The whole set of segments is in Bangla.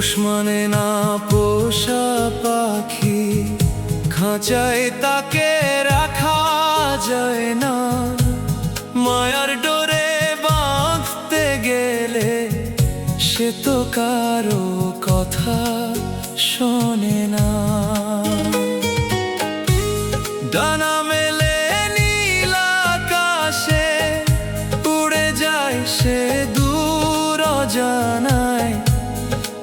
পোষ মানে না পোষা পাখি, খাঁচায় তাকে রাখা যায় না। মায়ার ডোরে বাঁধতে গেলে সে তো কারো কথা শোনে না। ডানা মেলে নীল আকাশে উড়ে যায় সে দূর অজানায়,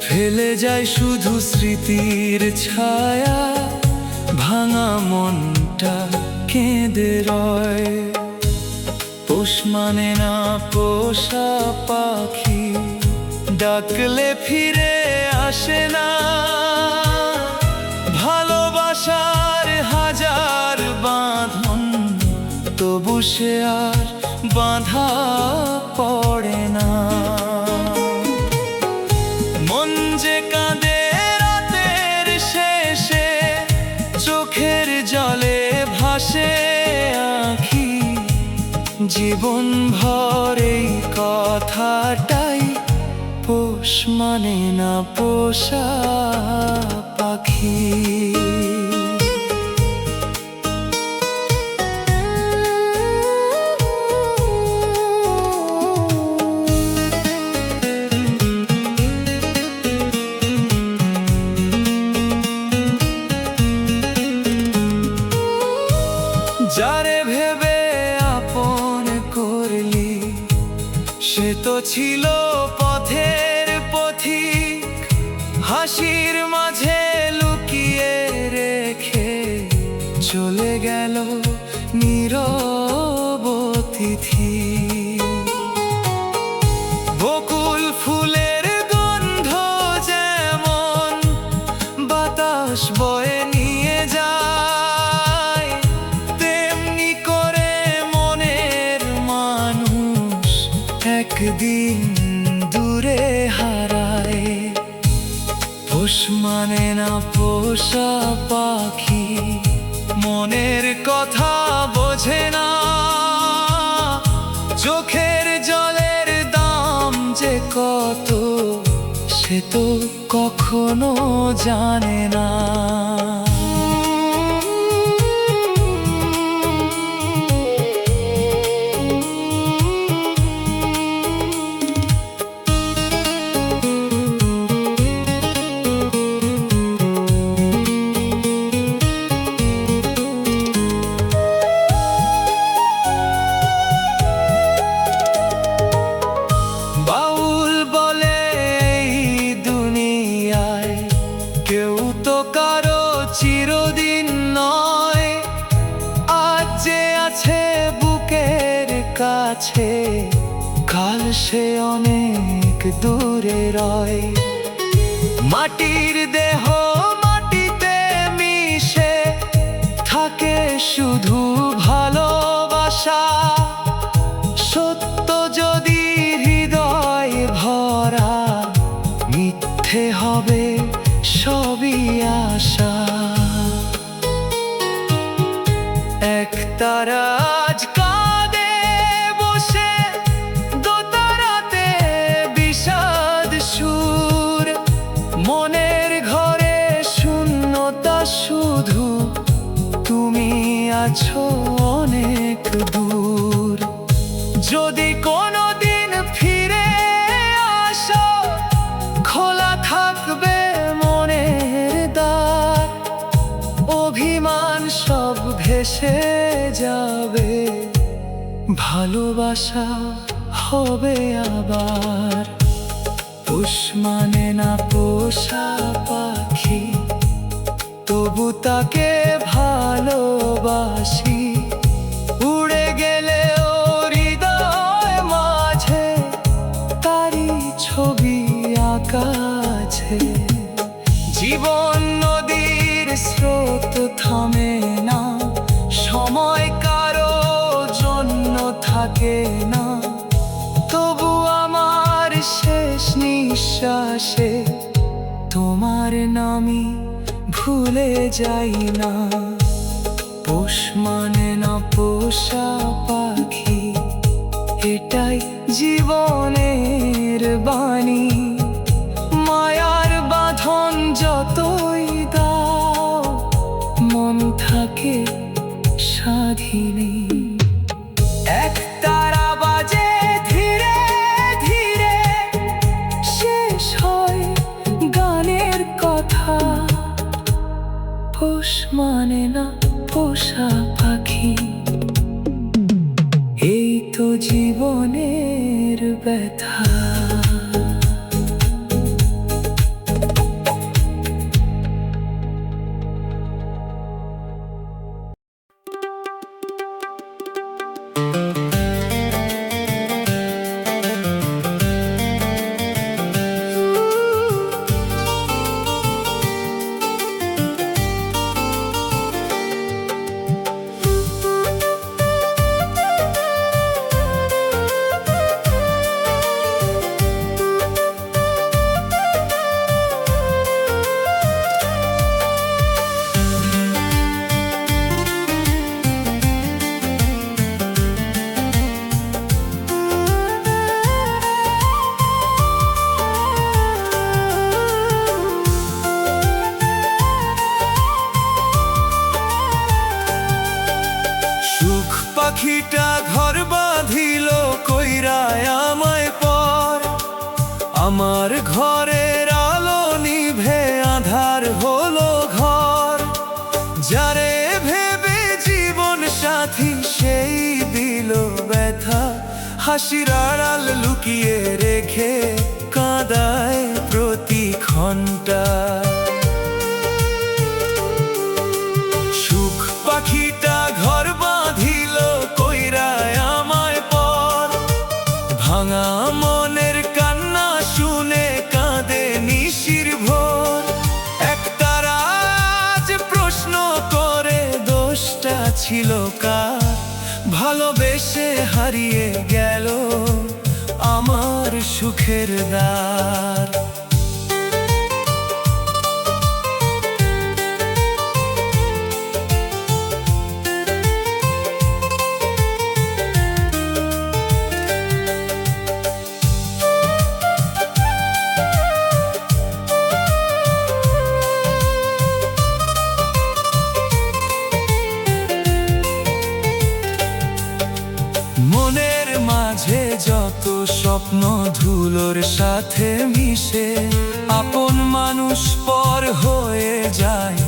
ফেলে যায় শুধু স্মৃতির ছায়া, ভাঙা মনটা কেঁদে রয়। পোষ মানে না পোষা পাখি, ডাকলে ফিরে আসে না। ভালোবাসার হাজার বাঁধন, তবু সে আর বাঁধা পড়ে না। মন যে কাঁদে রাতের শেষে, চোখের জলে ভাসে আঁখি, জীবন ভর এই কথাটাই পোষ মানে না পোষা পাখি। যারে ভেবে আপন করলি, সে তো ছিল পথের পথিক। হাসির মাঝে লুকিয়ে রেখে চলে গেল নীরব অতিথি। বকুল ফুলের গন্ধ যেমন বাতাস বয়ে নিয়ে যায়, তেমনি করে মনের মানুষ একদিন দূরে হারায়। পোষ মানে না পোষা পাখি, মনের কথা বোঝে না। চোখের জলের দাম যে কত, সে তো কখনো জানে না। বাউল বলে এই দুনিয়ায় কেউ তো কারো চিরদিন নয়। আজ যে আছে বুকের কাছে, কাল সে অনেক দূরে রয়। মাটির দেহ মাটিতে মিশে থাকে শুধু ভালোবাসা। সত্য যদি হৃদয় ভরা, মিথ্যে হবে সবই আশা। এক তারা আজ কাঁদে বসে, দোতারাতে বিষাদ সুর। মনের ঘরে শূন্যতা শুধু, তুমি আছো অনেক দূর। যদি কোনোদিন ফিরে আসো, খোলা থাকবে মনের দ্বার। অভিমান সব ভেসে যাবে, ভালোবাসা হবে আবার। পোষ মানে না পোষা পাখি, তবু তাকে ভালোবাসি। উড়ে গেলে হৃদয় মাঝে তারি ছবি আকাছে। জীবন নদীর স্রোত থামে না, সময় কারো জন্য থাকে না। তবু আমার শেষ নিঃশ্বাসে তোমার নামই ভুলে যাই না। পোষ মানে না পোষা পাখি, এটাই জীবনের বাণী। মায়ার জানে না পোষা পাখি। এই তো জীবনের ব্যথা। পাখিটা ঘর বাঁধিল কইরায় আমায় পর, আমার ঘরের আলো নিভে আধার হলো ঘর। যারে ভেবে জীবন সাথী সেই দিল ব্যথা, হাসির আড়াল লুকিয়ে রেখে কাঁদায় প্রতি ঘন্টা। সুখ পাখিটা ঘর বাঁধিল কইরায় আমায় পর, ভাঙা মনের কান্না শুনে কাঁদে নিশির ভোর। একতারা আজ প্রশ্ন করে দোষটা ছিল কার, ভালোবেসে হারিয়ে গেল আমার সুখের দ্বার। মনের মাঝে যত স্বপ্ন ধুলোর সাথে মিশে, আপন মানুষ পর হয়ে যায়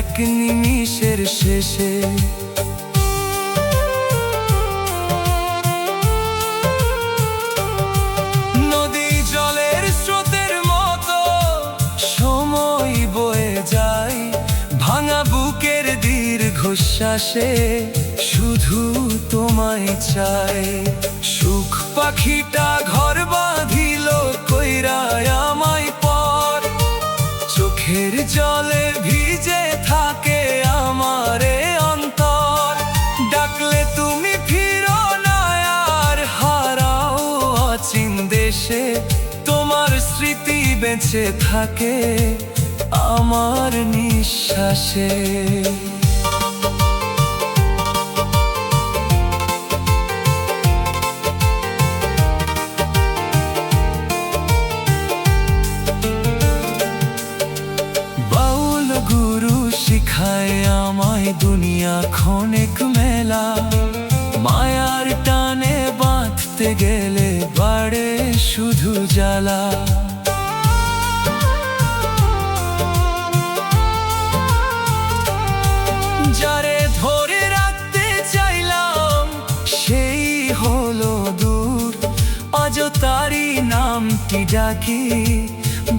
এক নিমিষের শেষে। নদী জলের স্রোতের মতো সময় বয়ে যায়, ভাঙা বুকের দীর্ঘশ্বাসে শুধু তোমায় চাই। সুখ পাখিটা ঘর বাঁধিল কইরায় আমায় পর, চোখের জলে ভিজে থাকে আমার অন্তর। ডাকলে তুমি ফিরো না আর হারাও অচিন দেশে, তোমার স্মৃতি বেঁচে থাকে আমার নিঃশ্বাসে। শিখায় আমায় দুনিয়া ক্ষণিক মেলা, মায়ার টানে বাঁধতে গেলে বাড়ে শুধু জ্বালা। যারে ধরে রাখতে চাইলাম সেই হলো দূর, আজ তারই নামটি ডাকি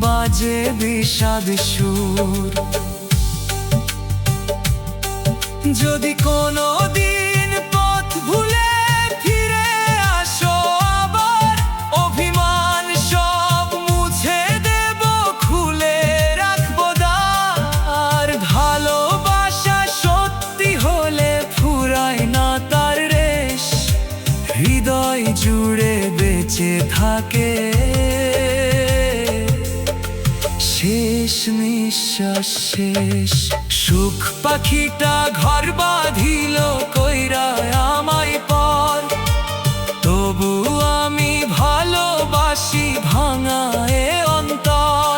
বাজে বিষাদ সুর। যদি কোনো দিন পথ ভুলে ফিরে আসো আবার, অভিমান সব মুছে দেব খুলে রাখবো দ্বার। ভালোবাসা সত্যি হলে ফুরায় না তার রেশ, হৃদয় জুড়ে বেঁচে থাকে শেষ নিঃশ্বাস শেষ। সুখ পাখিটা ঘর বাঁধিল কইরায় আমায় পর, তবু আমি ভালোবাসি ভাঙা এ অন্তর।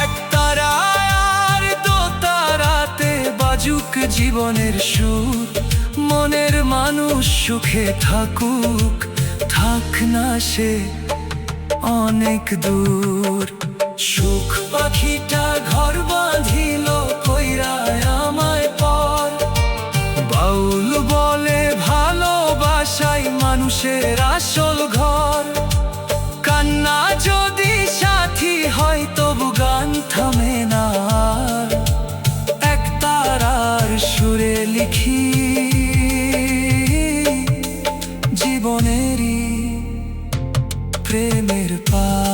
একতারায় আর দোতারাতে বাজুক জীবনের সুর, মনের মানুষ সুখে থাকুক, থাক না সে অনেক দূর। সুখ পাখিটা ঘর বাঁধিল কইরায় আমায় পর, মানুষের আসল ঘর। কান্না যদি সাথী হয় তবু গান থামে না। এক তারার সুরে লিখি জীবনেরই প্রেমের পার।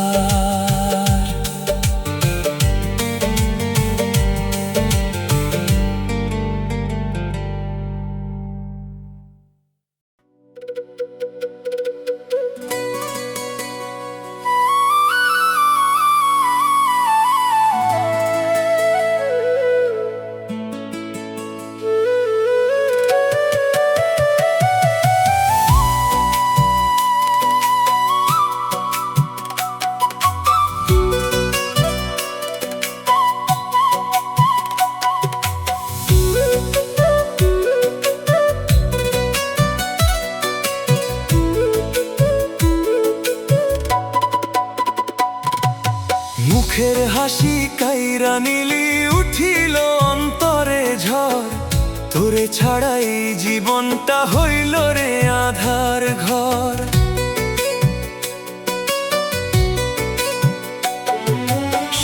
মুখের হাসি কাইরা নিলি উঠিল অন্তরে ঝড়। তোরে ছাড়াই জীবনটা হইল রে আধার ঘর।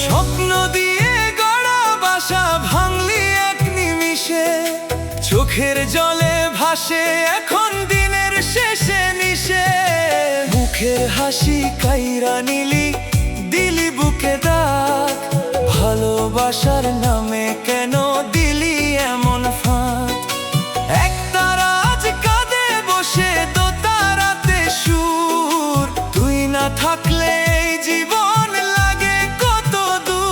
স্বপ্ন দিয়ে গড়া বাসা ভাঙলি এক নিমিষে। চোখের জলে ভাসে এখন দিনের শেষে নিশে। মুখের হাসি কাইরা নিলি দিলি বুকে দাগ। ভালোবাসার নামে কেন দিলি এমন ফাঁদ। এক তারা আজ কাঁদে বসে তো তারাতে সুর। তুই না থাকলে এই জীবন লাগে কত দূর।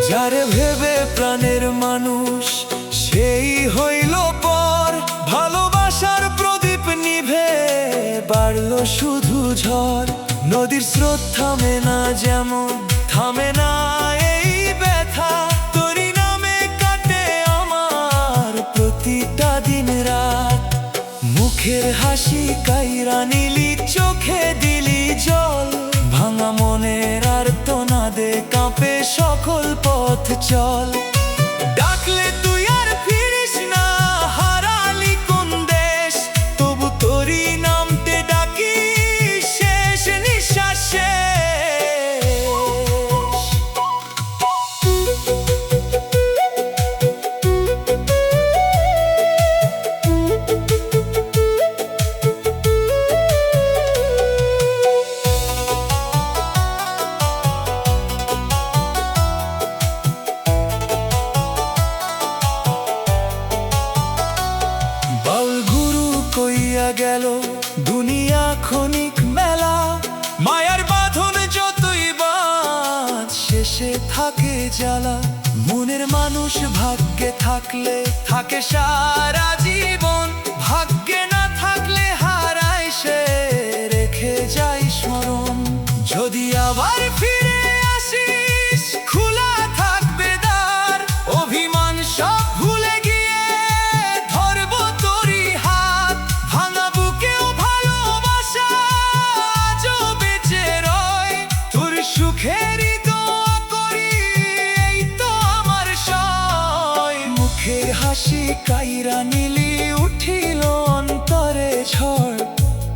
যারে ভেবে প্রাণের মানুষ সেই হইল পর। ভালোবাসার প্রদীপ নিভে বাড়লো শুধু ঝড়। নদীর স্রোত থামে না যেমন থামে না এই ব্যথা। তোরই নামে কাটে আমার প্রতিটা দিন রাত। মুখের হাসি কাইরা নিলি চোখে দিলি জল। ভাঙা মনের আর্তনাদে কাঁপে সকল পথ চল। ডাকলে তুই আর ফিরিস না হারালি কোন দেশ। তবু তোরই নামতে ডাকি শেষ নিঃশ্বাসে। কইয়া গেল দুনিয়া ক্ষণিক মেলা। মায়ার বাঁধন যতই বাঁধ শেষে থাকে জ্বালা। মনের মানুষ ভাগ্যে থাকলে থাকে সারা জীবন। ভাগ্যে না থাকলে হারায় সে রেখে যায় স্মরণ। যদি আবার ফিরে আসিস খোলা থাকবে দ্বার। অভিমান সব ভুলে গিয়ে ধরবো তোরই হাত। ভাঙা বুকেও ভালোবাসা আজও বেঁচে রয়। তোর সুখেরই দোয়া করি এই তো আমার সয়। মুখের হাসি কাইরা নিলি উঠিল অন্তরে ঝড়।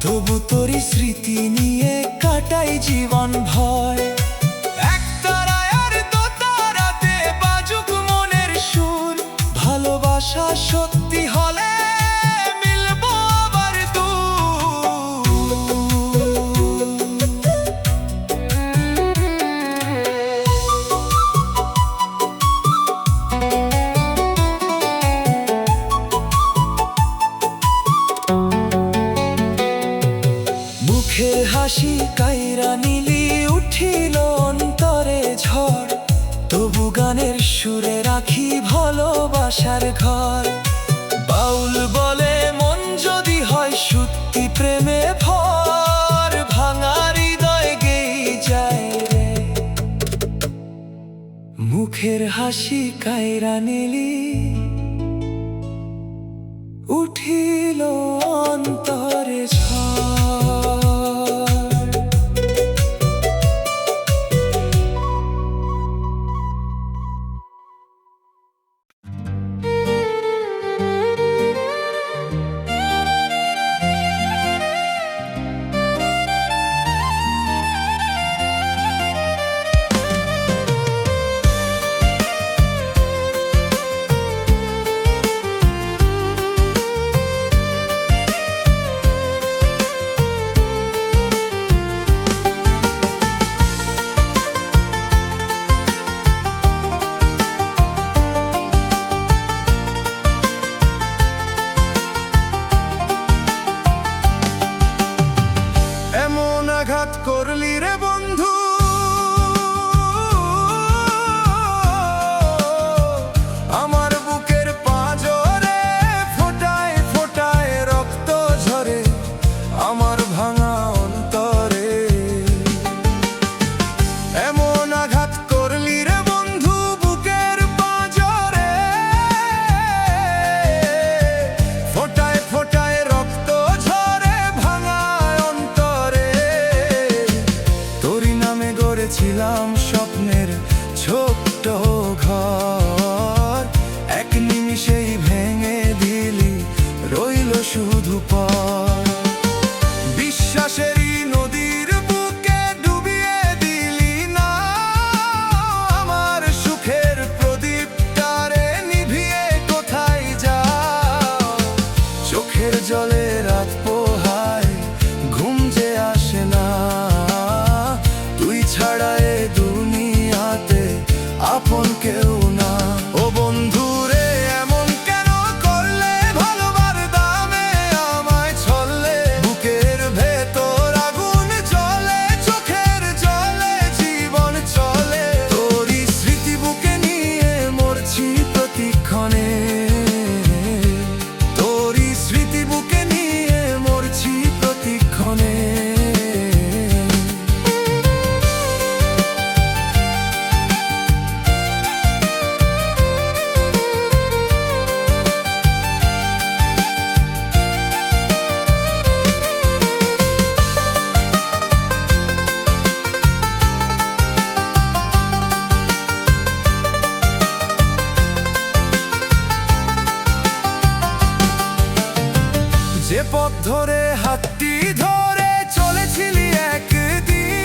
তবু তোরই স্মৃতি নিয়ে কাটাই জীবন ভয়। এক তারায় আর দোতারাতে বাজুক মনের সুর। ভালোবাসা সত্যি হলে মিলবো আবার মুখের হাসি কাইরা নিলি উঠিল অন্তরে ঝড়। তবু গানের সুরে রাখি ভালোবাসার ঘর। বাউল বলে মন যদি হয় সত্যি প্রেমে ভর। ভাঙা হৃদয় গেই যায় রে মুখের হাসি কায়রা নিলি উঠিল অন্তরে ঝড়। আঘাত করলি রে বন্ধু, আমার বুকের পাঁজরে ফোটায় ফোটায় রক্ত ঝরে আমার ভাঙা অন্তরে। এমন আঘাত করলি রে বন্ধু বুকের পাঁজরে, ফোটায় ফোটায় রক্ত ঝরে ভাঙা অন্তরে। তোরি নামে গড়েছিলাম স্বপ্নের ছোট্ট ঘর, এক নিমিষেই ভেঙে দিলি রইল শুধু পর। বিশ্বাসেরই নদীর বুকে ডুবিয়ে দিলি না আমার সুখের প্রদীপটারে নিভিয়ে কোথায় যাও। চোখের জলে রাত পোহায় ঘুম যে আসে না, তুই ছাড়া এ দুনিয়াতে আপন কেউ না। ও বন্ধু রে এমন কেন করলে, ভালোবার দামে আমায় ছললে। বুকের ভেতর আগুন জ্বলে, চোখের জলে জীবন চলে। তোরই স্মৃতি বুকে নিয়ে মরছি প্রতিক্ষণে, তোরই স্মৃতি বুকে নিয়ে মরছি প্রতিক্ষণে। যে পথ ধরে হাতটি ধরে চলেছিলি একদিন,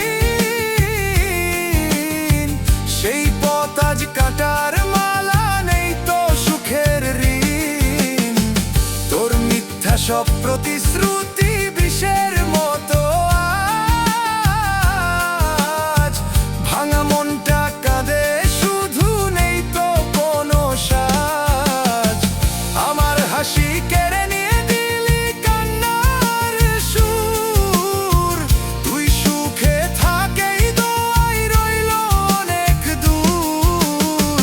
সেই পথ আজ কাটার মালা, নেই তো সুখের ঋণ। তোর মিথ্যা সব প্রতিশ্রুতি বিষের মতো আজ ভাঙা মনটা কাঁদে শুধু, নেই তো কোনো সাজ। আমার হাসি কেড়ে নিয়ে দিলি কান্নার সুর, তুই সুখে থাকেই দোয়াই রইল অনেক দূর।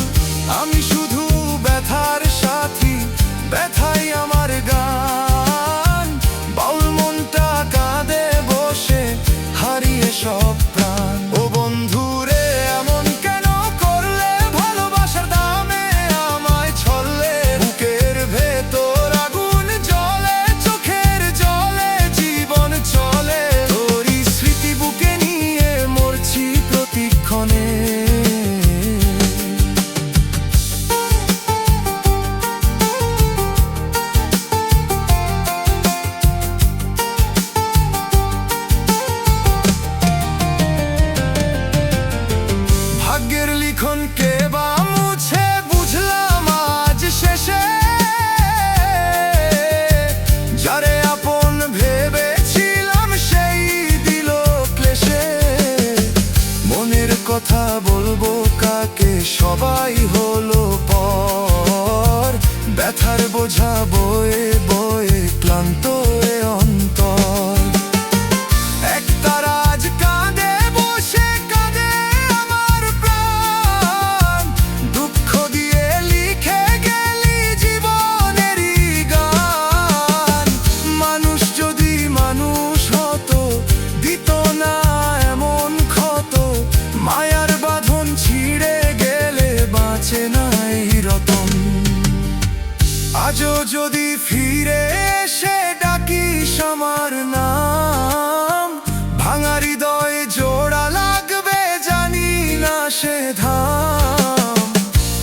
আমি শুধু ব্যথার সাথী, ব্যথাই আমার গান, আজও যদি ফিরে এসে ডাকিস আমার নাম, ভাঙা হৃদয়ে জোড়া লাগবে জানি না সে ধাম।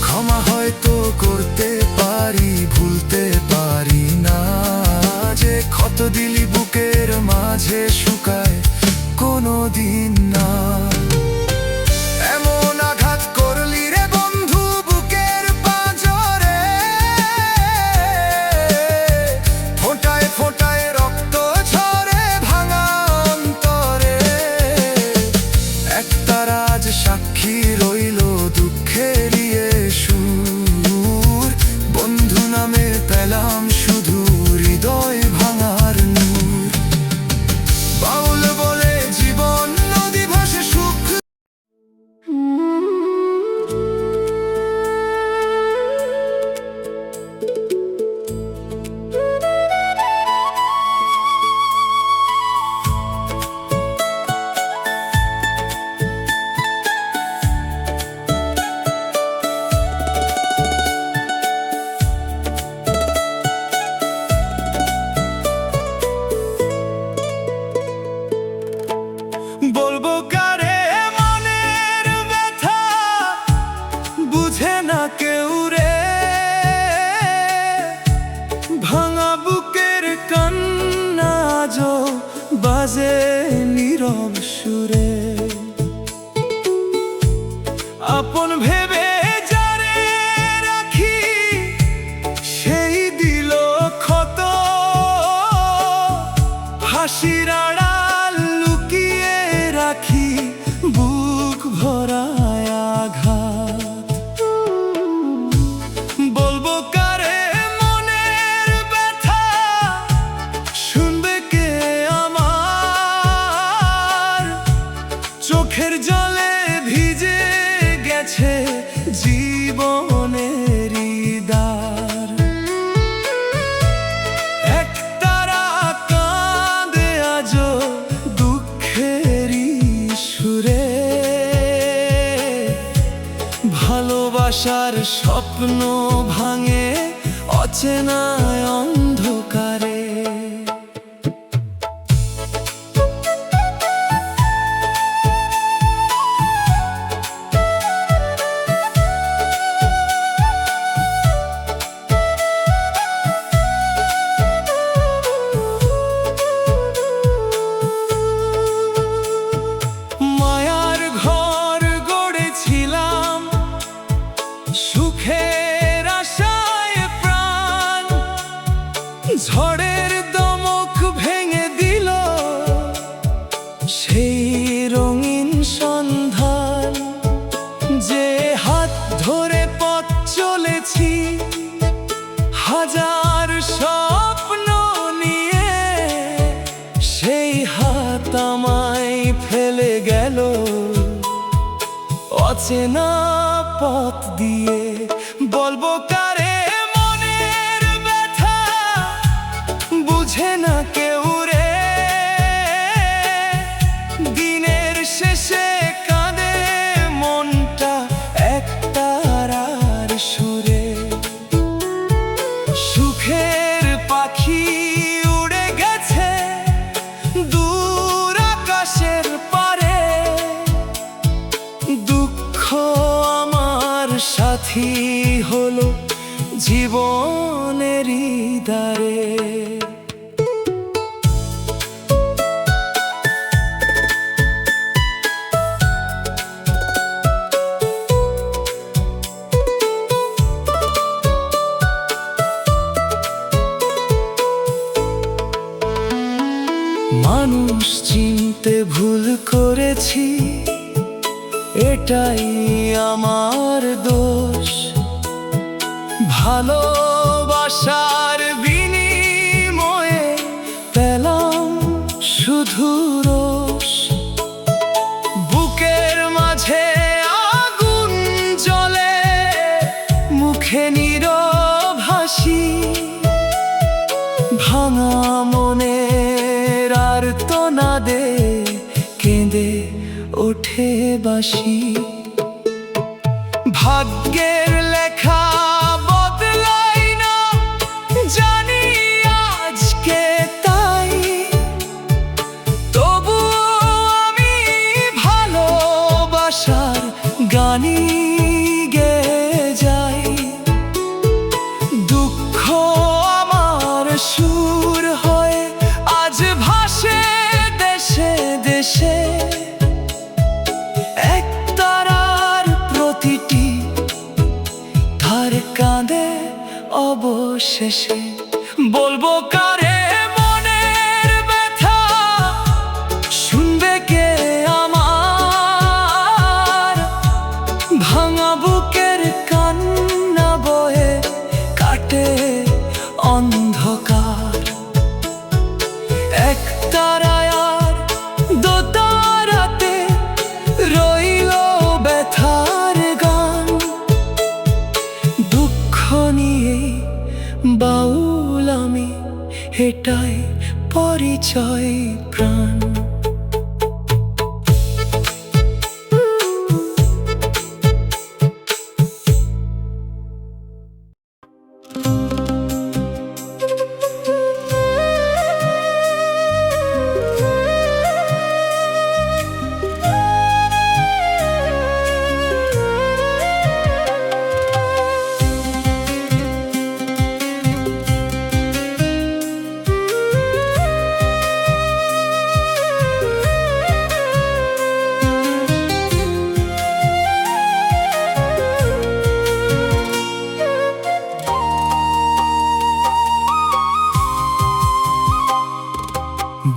ক্ষমা হয়তো করতে পারি, ভুলতে পারি না, যে ক্ষত দিলি বুকের মাঝে শুকায় কোনো দিন না। এমন আঘাত করলি রে বন্ধু বুকের পাঁজরে, ফোঁটায় ফোঁটায় রক্ত ঝরে ভাঙা অন্তরে। একতারা আজ সাক্ষী রইল দুঃখেরই এ সুর, বন্ধু নামে পেলাম শুধু হৃদয় ভাঙার নূর। বাউল বলে জীবন নদী ভাসে সুখ। বলবো কারে মনের ব্যথা, বুঝে না কেউ রে, ভাঙা বুকের কান্না আজও বাজে নীরব সুরে। আপন ভেবে যারে রাখি সেই দিল ক্ষত, হাসির আড়াল লুকিয়ে রাখি বুক ভরায় আঘাত। বলবো কারে মনের ব্যথা, শুনবে কে আমার, চোখের জলে ভিজে গেছে জীবনেরই দ্বার। একতারা কাঁদে আজও দুঃখেরই সুরে, ভালোবাসার স্বপ্ন ভাঙে অচেনা অন্ধকারে। মায়ার ঘর গড়েছিলাম সুখের আশায় প্রাণ, ঝড়ের দমক ভেঙে দিল সেই রঙিন সন্ধান। যে হাত ধরে পথ চলেছি হাজার স্বপ্ন নিয়ে, সেই হাত আমায় ফেলে গেল অচেনা পথ দিয়ে। বলবো কারে মনের ব্যথা, বুঝে না কেউ রে, দিনের শেষে কাঁদে মনটা একতারার সুরে। সুখের পাখি উড়ে গেছে দূর আকাশের পারে, দুঃখ আমার সাথী হলো জীবনেরই দ্বারে। মানুষ চিনতে ভুল করেছি, এটাই আমার দোষ। ভালোবাসার বিনিময়ে পেলাম শুধু রোষ। বুকের মাঝে আগুন জ্বলে, মুখে নীরব হাসি, ভাঙা মনের আর্তনাদে কেঁদে ওঠে বাঁশি। ভাগ্যের লেখা বদলায় না, অবশেষে বলবো কারে মনের ব্যথা, শুনবে কে আমার ভাঙা বুকের কান্না বয়ে কাটে অন্ধকার। এক তারায় আর দোতারাতে রইল ব্যথার গান, দুঃখ নিয়ে বাউল আমি, এটাই পরিচয় প্রাণ।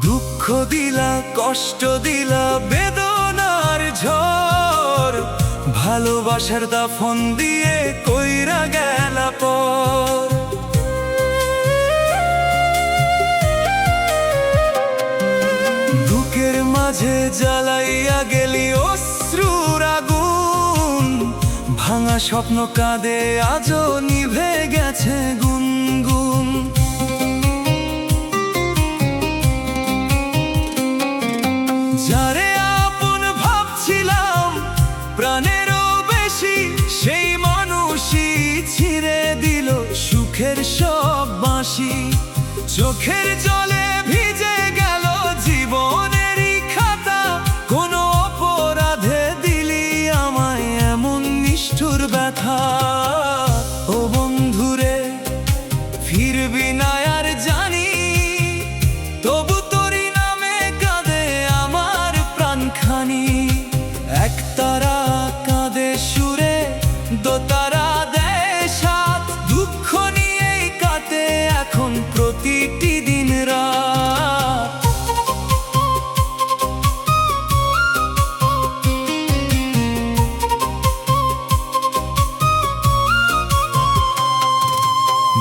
দুঃখ দিলা, কষ্ট দিলা, বেদনার ঝড়, ভালোবাসার দাফন দিয়ে কইরা গেলা পর। বুকের মাঝে জ্বালাইয়া গেলি অশ্রুর আগুন, ভাঙা স্বপ্ন কাঁদে আজও নিভে গেছে গুনগুন। যারে আপন ভাবছিলাম প্রাণেরও বেশি, সেই মানুষই ছিঁড়ে দিল সুখের সব বাঁশি। চোখের জলে ভিজে গেল জীবনেরই খাতা, কোনো অপরাধে দিলি আমায় এমন নিষ্ঠুর ব্যথা। ও বন্ধুরে ফিরবি না আর জানি, তবু তোরই নামে কাঁদে আমার প্রাণখানি। এক তারা কাঁদে সুরে, দোতারা দেয় সাথ, দুঃখ নিয়েই কাটে এখন প্রতিটি দিন রাত।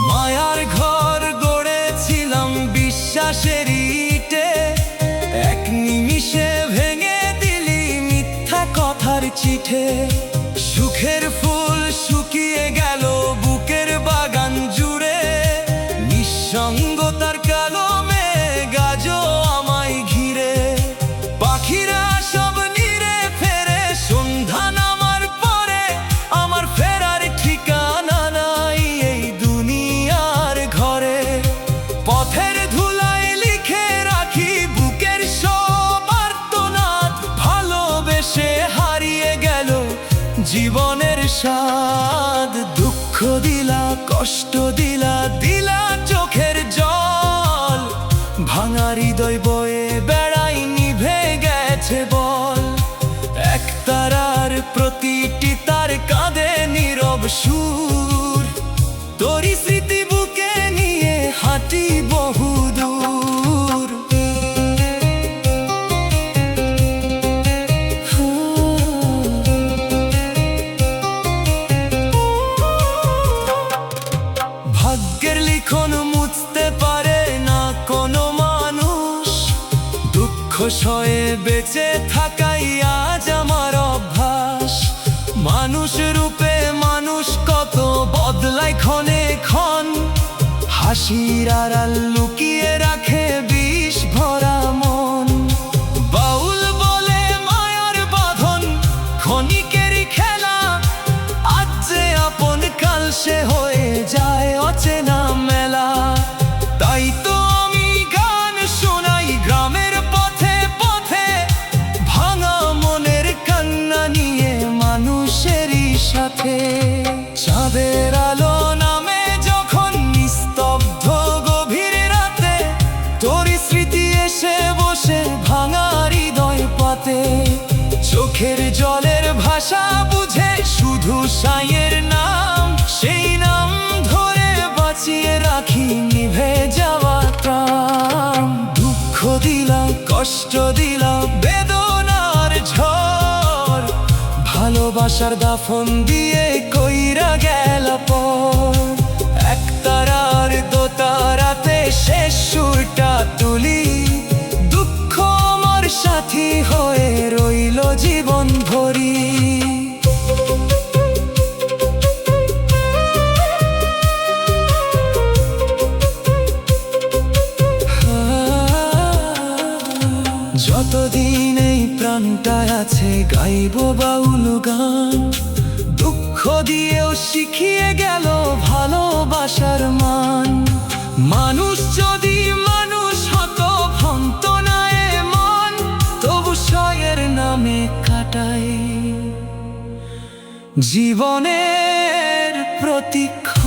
মায়ার ঘর গড়েছিলাম বিশ্বাসের ইটে, এক নিমিষে ভেঙে দিলি মিথ্যা কথার চিঠে। সুখের ফুল শুকিয়ে গেল বুকের বাগান জুড়ে, নিঃসঙ্গতার কালো মেঘ আজও আমায় ঘিরে। পাখিরা সব নিরে ফেরে সন্ধ্যা নামার পরে, আমার ফেরার ঠিকানা নাই এই দুনিয়ার ঘরে। পথের ধুলায় লিখে রাখি বুকের সব আর্তনাদ, ভালোবেসে হারিয়ে গেল জীবনের স্বাদ। দুঃখ দিলা, কষ্ট দিলা, দিলা চোখের জল, ভাঙা হৃদয় বয়ে বেড়াই নিভে গেছে বল। এক তারার প্রতিটি তার কাঁধে নীরব সুর, তোরই স্মৃতি বুকে নিয়ে হাঁটি বহুদূর। ভাগ্যের লিখন মুছতে পারে না কোনো মানুষ, দুঃখ সয়ে বেঁচে থাকাই আজ আমার অভ্যাস। মানুষ রূপে মানুষ কত বদলায় ক্ষণে ক্ষণ, হাসির আড়াল লুকিয়ে রাখে বিষ ভরা মন। বাউল বলে মায়ার বাঁধন ক্ষণিকেরই খেলা, আজ যে আপন কাল সে হয়ে যায় অচেনা মেলা। তাই তো আমি গান শোনাই গ্রামের পথে পথে, ভাঙা মনের কান্না নিয়ে মানুষেরই সাথে। চাঁদের আলো নামে যখন নিস্তব্ধ গভীর রাতে, তোরই স্মৃতি এসে বসে ভাঙা হৃদয় পাতে। চোখের জলের ভাষা বুঝে শুধু সাইয়ের নাম, সেই নাম ধরে ভালোবাসার দাফন দিয়ে কইরা গেল পর। একতারার দোতারাতে শেষ সুরটা তুলি, দুঃখ আমার সাথী হয়ে রইল জীবন ভরি। যতদিন এই প্রাণটা আছে গাইব বাউল গান, দুঃখ দিয়েও শিখিয়ে গেল ভালোবাসার মান। মানুষ যদি মানুষ হতো ভাঙতো না এমন, তবু সয়ের নামে কাটাই জীবনের প্রতিক্ষণ।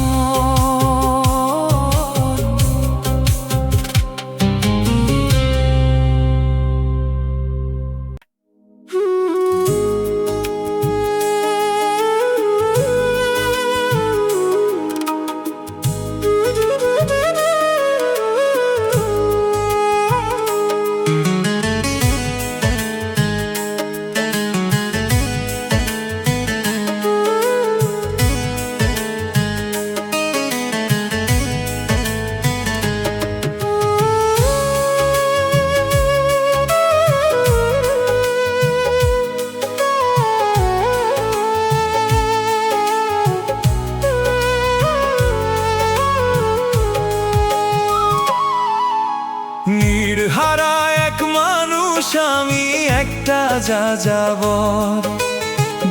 নির্হারা এক মানুষ আমি, একটা যাযাবর।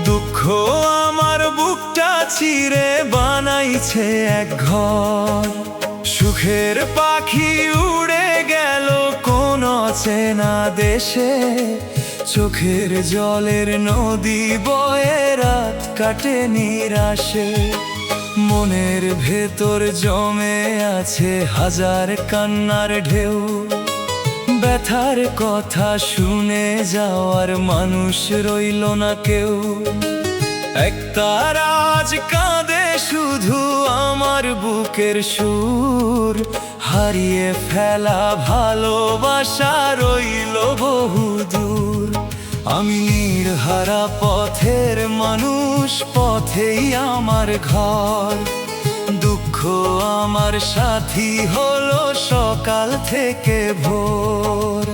দুঃখ আমার বুকটা চিরে বানাইছে এক ঘর। সুখের পাখি উড়ে গেল কোন অচেনা দেশে, চোখের জলের নদী বয়ে রাত কাটে নিরাশে। মনের ভেতর জমে আছে হাজার কান্নার ঢেউ, ব্যথার কথা শুনে যাওয়ার মানুষ রইল না কেউ। একতারা আজ কাঁদে শুধু আমার বুকের সুর, হারিয়ে ফেলা ভালোবাসা রইল বহু দূর। আমি নির্হারা পথের মানুষ, পথেই আমার ঘর। দুঃখ আমার সাথী হলো সকাল থেকে ভোর।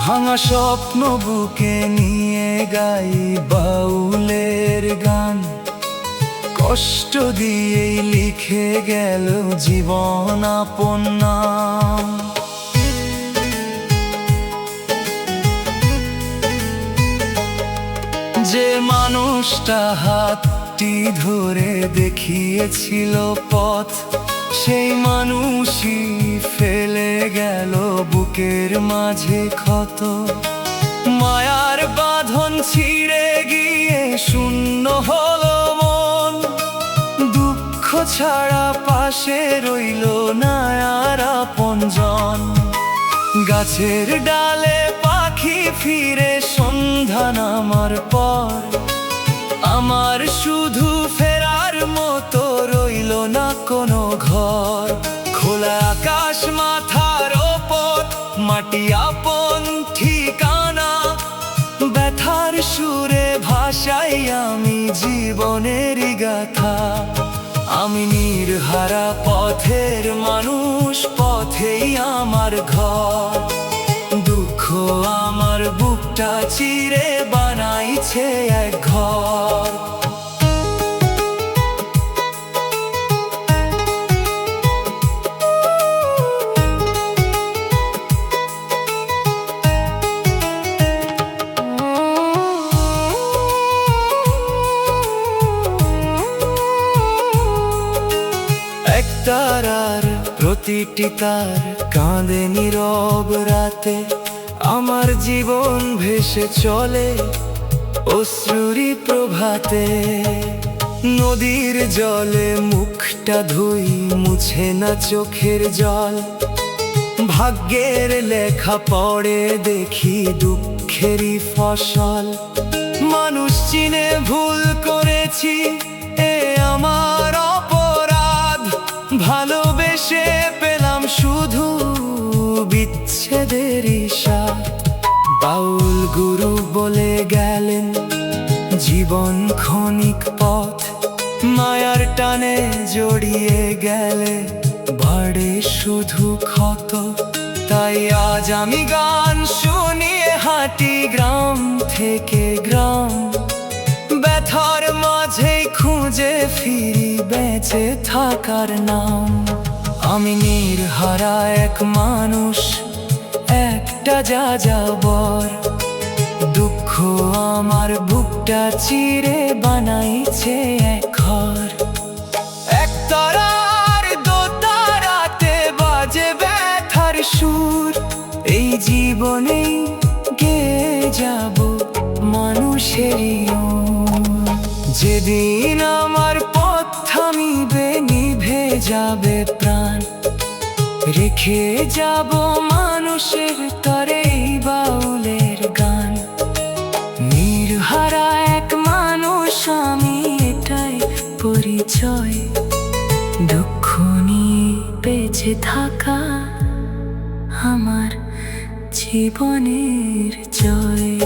ভাঙা স্বপ্ন বুকে নিয়ে গাই বাউলের গান, কষ্ট দিয়েই লিখে গেল জীবন আপন নাম। যে মানুষটা হাতটি ধরে দেখিয়েছিল পথ, সেই মানুষই ফেলে গেল বুকের মাঝে ক্ষত। মায়ার বাঁধন ছিঁড়ে গিয়ে শূন্য হলো মন, দুঃখ ছাড়া পাশে রইল না আর আপনজন। গাছের ডালে পাখি ফিরে সন্ধ্যা নামার পর, আমার শুধু ফেরার মতো রইল না কোনো ঘর। খোলা আকাশ মাথার ওপর, মাটি আপন ঠিকানা, ব্যথার সুরে ভাষাই আমি জীবনের গাথা। আমি নির্হারা পথের মানুষ, পথেই আমার ঘর। দুঃখ আমার বুকটা চিরে বানাইছে এক ঘর। একতারার প্রতিটি তার কাঁদে নীরব রাতে, আমার জীবন ভেসে চলে অশ্রুরি প্রভাতে। নদীর জলে মুখটা ধুই, মুছে না চোখের জল। ভাগ্যের লেখা পড়ে দেখি দুঃখেরই ফসল। মানুষ চিনে ভুল করেছি, এ আমার অপরাধ। ভালোবেসে পেলাম শুধু বিচ্ছেদেরই স্বাদ। বাউল গুরু বলে গেলেন, জীবন ক্ষণিক পথ। মায়ার টানে জড়িয়ে গেলে বাড়ে শুধু ক্ষত। তাই আজ আমি গান শুনিয়ে হাঁটি গ্রাম থেকে গ্রাম। ব্যথার মাঝে খুঁজে ফিরি বেঁচে থাকার নাম। আমি নির্হারা এক মানুষ, একটা যাযাবর। দুঃখ আমার বুকটা চিরে বানাইছে এক ঘর। একতারার দোতারাতে বাজে ব্যথার সুর। এই জীবনেই গেয়ে যাব মানুষেরই ওর। যেদিন আমার পথ থামিবে, নিভে যাবে প্রাণ, রেখে যাব মানুষের তরে এই বাউলের গান। নির্হারা এক মানুষ আমি, এটাই পরিচয়। দুঃখ নিয়ে বেঁচে থাকা আমার জীবনের জয়।